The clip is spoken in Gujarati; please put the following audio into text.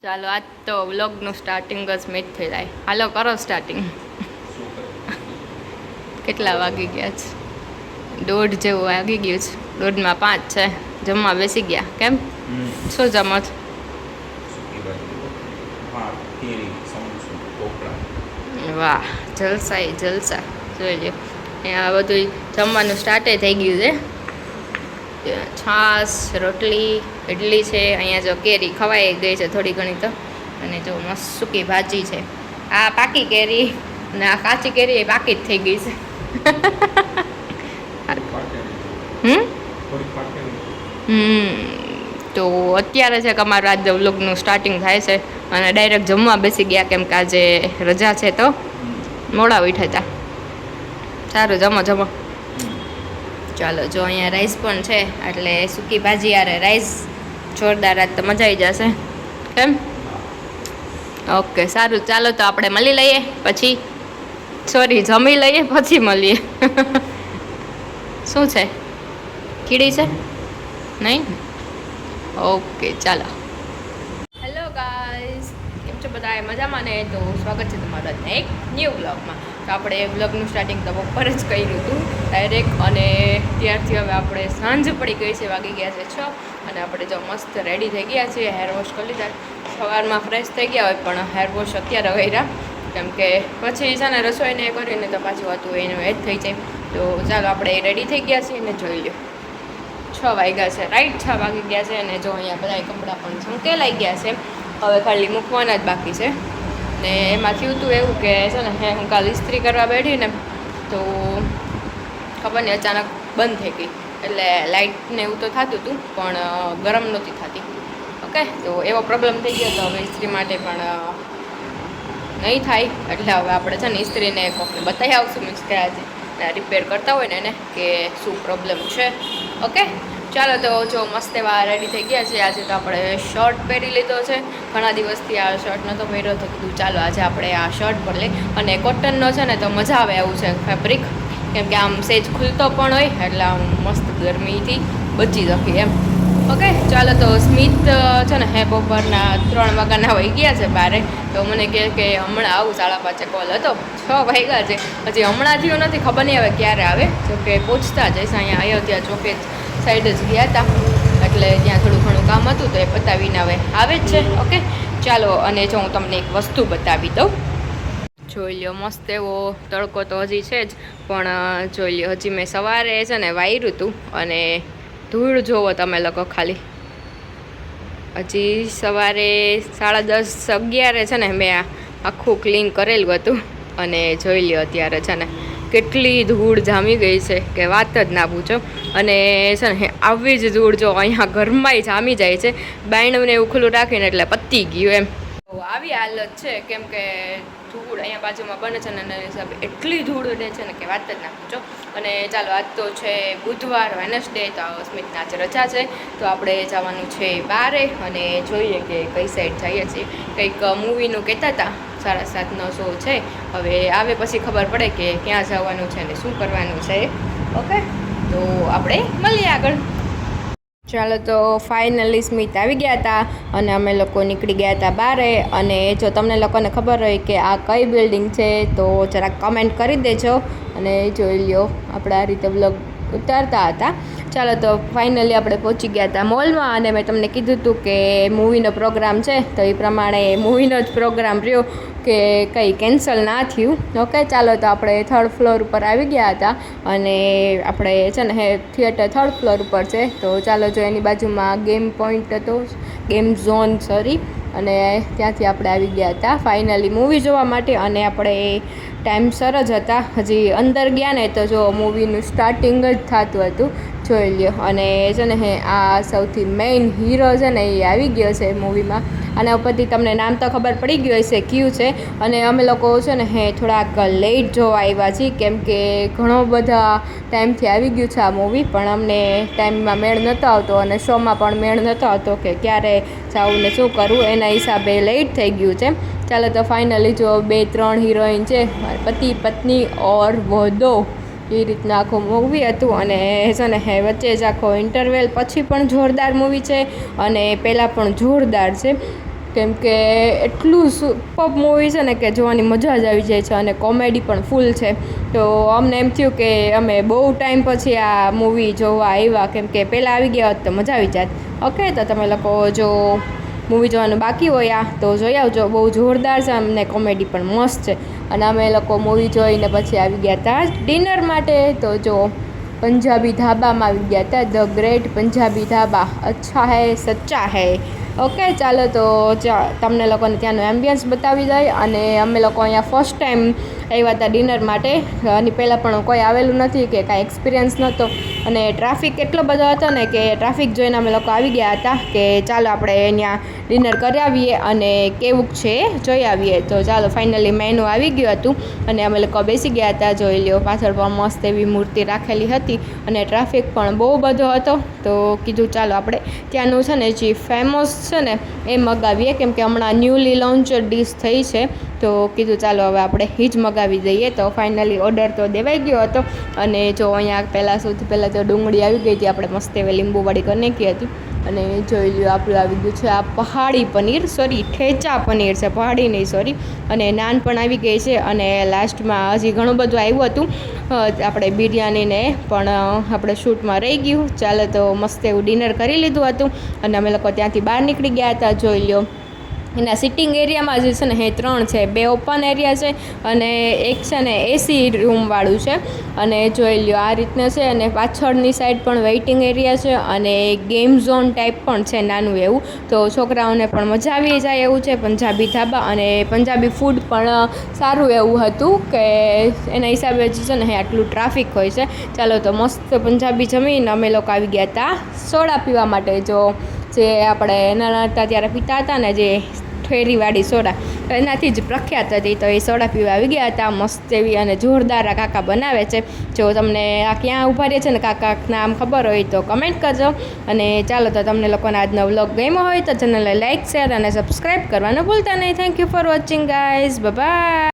ચાલો આજ તો વ્લોગનું સ્ટાર્ટિંગ જ મેચ થઈ જાય. હાલો કરો સ્ટાર્ટિંગ. કેટલા વાગી ગયા છે? 1:30 જેવું વાગી ગયું છે. 1:05 છે. જમવા બેસી ગયા. કેમ શું જમો છો? વાહ, જલસા એ જલસા. જોઈ લ્યો અહીંયા બધું જમવાનું સ્ટાર્ટે થઈ ગયું છે. છાશ, રોટલી, ઇડલી છે. અહીંયા જો કેરી ખવાઈ ગઈ છે થોડી ઘણી તો. અને જો મસ્ત સૂકી ભાજી છે. આ પાકી કેરી અને આ કાચી કેરી એ પાકી જ થઈ ગઈ છે. તો અત્યારે છે કે અમારું આજે વ્લોગનું સ્ટાર્ટિંગ થાય છે અને ડાયરેક્ટ જમવા બેસી ગયા કેમ કે આજે રજા છે તો મોડા ઉઠ્યા હતા. સારું, જમો જમો. ચાલો જો અહીંયા રાઈસ પણ છે એટલે સૂકી ભાજી યારે રાઈસ જોરદાર. આજ તો મજા આવી જશે. કેમ? ઓકે સારું, ચાલો તો આપણે મળી લઈએ પછી. સોરી, જમી લઈએ પછી મળીએ. શું છે? કીડી છે? નહીં? ઓકે ચાલો. હેલો ગાઈઝ, કેમ છો બધા? મજામાં ને? તો સ્વાગત છે તમારા એક ન્યૂ બ્લોગમાં. તો આપણે બ્લોગનું સ્ટાર્ટિંગ તો બપોર જ કર્યું હતું ડાયરેક્ટ, અને ત્યારથી હવે આપણે સાંજ પડી ગઈ છે, વાગી ગયા છે 6, અને આપણે જો મસ્ત રેડી થઈ ગયા છીએ. હેર વોશ કરી લીધા. સવારમાં ફ્રેશ થઈ ગયા હોય પણ હેર વોશ અત્યારે કર્યા કેમ કે પછી છે ને રસોઈને કરીને તો પાછું હતું એનું એ જ થઈ જાય. તો ચાલો આપણે રેડી થઈ ગયા છીએ અને જોઈ લો 6 વાગ્યા છે, રાઈટ 6 વાગી ગયા છે. અને જો અહીંયા બધા કપડાં પણ સંકેલાઈ ગયા છે, હવે ખાલી મૂકવાના જ બાકી છે. ને એમાં થયું હતું એવું કે છે ને હું કાલ ઇસ્ત્રી કરવા બેઠી ને તો ખબર નહીં અચાનક બંધ થઈ ગઈ. એટલે લાઇટને એવું તો થતું હતું પણ ગરમ નહોતી થતી. ઓકે, તો એવો પ્રોબ્લેમ થઈ ગયો તો હવે ઇસ્ત્રી માટે પણ નહીં થાય. એટલે હવે આપણે છે ને ઇસ્ત્રીને કોઈને બતાવી આવશું, મીન્સ કે આજે રિપેર કરતા હોય ને એને કે શું પ્રોબ્લેમ છે. ઓકે ચાલો, તો જો મસ્ત એવા રેડી થઈ ગયા છે. આજે તો આપણે શર્ટ પહેરી લીધો છે. ઘણા દિવસથી આ શર્ટ નહોતો પહેર્યો તો કીધું ચાલો આજે આપણે આ શર્ટ પર લઈ. અને કોટનનો છે ને તો મજા આવે એવું છે ફેબ્રિક, કેમ કે આમ સેજ ખુલતો પણ હોય એટલે આમ મસ્ત ગરમીથી બચી શકી એમ. ઓકે ચાલો, તો સ્મિત છે ને બપોરના 3 વાગ્યાના વહી ગયા છે બારે. તો મને કહે કે હમણાં આવું, 5:30 કોલ હતો, 6 વાગ્યા છે હજી હમણાં થયું નથી, ખબર નહીં હવે ક્યારે આવે. જો કે પહોંચતા જઈશ. અહીંયા અયોધ્યા ચોકે સાઈડ જ ગયા હતા એટલે ત્યાં થોડું ઘણું કામ હતું તો એ પતાવીને હવે આવે જ છે. ઓકે ચાલો, અને જો હું તમને એક વસ્તુ બતાવી દઉં. જોઈ લ્યો મસ્ત એવો તડકો તો હજી છે જ, પણ જોઈ લ્યો હજી મેં સવારે છે ને વાયરું હતું અને ધૂળ જોવો તમે લોકો ખાલી. હજી સવારે 10:30 11 છે ને મેં આખું ક્લીન કરેલું હતું અને જોઈ લ્યો અત્યારે છે ને કેટલી ધૂળ જામી ગઈ છે કે વાત જ ના પૂછો. અને છે ને આવી જ ધૂળ જો અહીંયા ઘરમાંય જામી જાય છે. બાયણુંને એવું ખુલ્લું રાખીને એટલે પતી ગયું એમ. તો આવી હાલત છે કેમ કે ધૂળ અહીંયા બાજુમાં બને છે ને એના હિસાબે એટલી ધૂળ ઉડે છે ને કે વાત જ ના પૂછો. અને ચાલો આજ તો છે બુધવાર, વેનસડે, તો સ્મિતના જ રજા છે તો આપણે જવાનું છે બારે અને જોઈએ કે કઈ સાઈડ જઈએ છીએ. કંઈક મૂવીનું કહેતા હતા, 7:30નો શો છે. હવે આવે પછી ખબર પડે કે ક્યાં જવાનું છે ને શું કરવાનું છે. ઓકે, તો આપણે મળીએ આગળ. ચાલો, તો ફાઇનલી સ્મિત આવી ગયા હતા અને અમે લોકો નીકળી ગયા હતા બારે. અને જો તમને લોકોને ખબર હોય કે આ કઈ બિલ્ડિંગ છે તો જરાક કમેન્ટ કરી દેજો. અને જોઈ લ્યો આપણે આ રીતે બ્લોગ ઉતારતા હતા. ચાલો, તો ફાઇનલી આપણે પહોંચી ગયા હતા મોલમાં અને મેં તમને કીધું હતું કે મૂવીનો પ્રોગ્રામ છે તો એ પ્રમાણે મૂવીનો જ પ્રોગ્રામ રહ્યો કે કંઈ કેન્સલ ના થયું. ઓકે ચાલો, તો આપણે 3rd ફ્લોર ઉપર આવી ગયા હતા અને આપણે છે ને થિયેટર 3rd ફ્લોર ઉપર છે. તો ચાલો, જો એની બાજુમાં ગેમ પોઈન્ટ હતો, ગેમ ઝોન સોરી, અને ત્યાંથી આપણે આવી ગયા હતા ફાઇનલી મૂવી જોવા માટે. અને આપણે ટાઈમસર જ હતા, હજી અંદર ગયા ને તો જો મૂવીનું સ્ટાર્ટિંગ જ થતું હતું. જોઈ લ્યો. અને છે ને આ સૌથી મેઇન હીરો છે ને એ આવી ગયો છે મૂવીમાં. આના ઉપરથી તમને નામ તો ખબર પડી ગયું હશે ક્યુ છે. અને અમે લોકો છે ને થોડાક લેટ જોવા આવ્યા છીએ કેમ કે ઘણો બધા ટાઈમથી આવી ગયું છે આ મૂવી, પણ અમને ટાઈમમાં મેળ નહોતો આવતો અને શોમાં પણ મેળ નહોતો આવતો કે ક્યારે જવું ને શું કરવું, એના હિસાબે લેટ થઈ ગયું છે. ચાલો, તો ફાઇનલી જો 2-3 હિરોઈન છે, પતિ પત્ની ઓર વધો, એ રીતના આખું મૂવી હતું. અને છે ને વચ્ચે જ આખો ઇન્ટરવેલ પછી પણ જોરદાર મૂવી છે અને પહેલાં પણ જોરદાર છે. કેમ કે એટલું સુપર મૂવી છે ને કે જોવાની મજા જ આવી જાય છે અને કોમેડી પણ ફૂલ છે. તો અમને એમ થયું કે અમે બહુ ટાઈમ પછી આ મૂવી જોવા આવ્યા, કેમ કે પહેલાં આવી ગયા હોત તો મજા આવી જાત. ઓકે, તો તમે લોકો જો મૂવી જોવાનું બાકી હોય તો જોઈ આવજો. બહુ જોરદાર છે અને કોમેડી પણ મસ્ત છે. અને અમે લોકો મૂવી જોઈને પછી આવી ગયા હતા ડિનર માટે. તો જો પંજાબી ધાબામાં આવી ગયા હતા, ધ ગ્રેટ પંજાબી ધાબા, અચ્છા હૈ સચ્ચા હૈ. ઓકે, ચાલો તો તમને લોકોને ત્યાંનો એમ્બિયન્સ બતાવી દઈએ. અને અમે લોકો અહીંયા ફર્સ્ટ ટાઈમ આવ્યા હતા ડિનર માટે. આની પહેલાં પણ કોઈ આવેલું નથી કે કાંઈ એક્સપિરિયન્સ નહોતો. અને ટ્રાફિક એટલો બધો હતો ને કે ટ્રાફિક જોઈને અમે લોકો આવી ગયા હતા કે ચાલો આપણે અહીંયા ડિનર કરી આવીએ અને કેવું છે જોઈ આવીએ. તો ચાલો ફાઇનલી મેનુ આવી ગયું હતું અને અમે લોકો બેસી ગયા હતા. જોઈ લ્યો, પાછળ પણ મસ્ત એવી મૂર્તિ રાખેલી હતી અને ટ્રાફિક પણ બહુ બધો હતો. તો કીધું ચાલો આપણે ત્યાંનું છે ને જે ફેમસ છે ને એ મગાવીએ, કેમ કે હમણાં ન્યૂલી લોન્ચ ડીશ થઈ છે. તો કીધું ચાલો હવે આપણે એ જ મગાવી દઈએ. તો ફાઇનલી ઓર્ડર તો દેવાઈ ગયો હતો. અને જો અહીંયા સૌથી પહેલાં તો ડુંગળી આવી ગઈ હતી, આપણે મસ્ત એવી લીંબુવાળી કરી નાખી હતી. અને જોઈ લ્યો આપણું આવી ગયું છે આ પહાડી પનીર, ઠેચા પનીર છે, પહાડી નહીં સોરી. અને નાન પણ આવી ગઈ છે. અને લાસ્ટમાં હજી ઘણું બધું આવ્યું હતું, આપણે બિરયાનીને પણ આપણે શૂટમાં રહી ગયું. ચાલો તો મસ્ત એવું ડિનર કરી લીધું હતું અને અમે લોકો ત્યાંથી બહાર નીકળી ગયા હતા. જોઈ લ્યો, એના સિટિંગ એરિયામાં જે છે ને એ 3 છે, 2 ઓપન એરિયા છે અને એક છે ને એસી રૂમવાળું છે. અને જોઈ લ્યો આ રીતના છે. અને પાછળની સાઈડ પણ વેઇટિંગ એરિયા છે અને ગેમ ઝોન ટાઈપ પણ છે નાનું એવું. તો છોકરાઓને પણ મજા આવી જાય એવું છે. પંજાબી ધાબા અને પંજાબી ફૂડ પણ સારું એવું હતું કે એના હિસાબે જ છે ને આટલું ટ્રાફિક હોય છે. ચાલો તો મસ્ત પંજાબી જમીને અમે લોકો આવી ગયા હતા સોડા પીવા માટે. જો જે આપણે નાના હતા ત્યારે પીતા હતા ને, જે ઠેરીવાળી સોડા, એનાથી જ પ્રખ્યાત હતી. તો એ સોડા પીવા આવી ગયા હતા મસ્ત એવી. અને જોરદાર આ કાકા બનાવે છે. જો તમને આ ક્યાં ઊભા રહે છે ને કાકા નામ ખબર હોય તો કમેન્ટ કરજો. અને ચાલો તો તમને લોકોને આજનો વ્લોગ ગમ્યો હોય તો ચેનલને લાઇક, શેર અને સબસ્ક્રાઈબ કરવાનું ભૂલતા નહીં. Thank you for watching guys, by.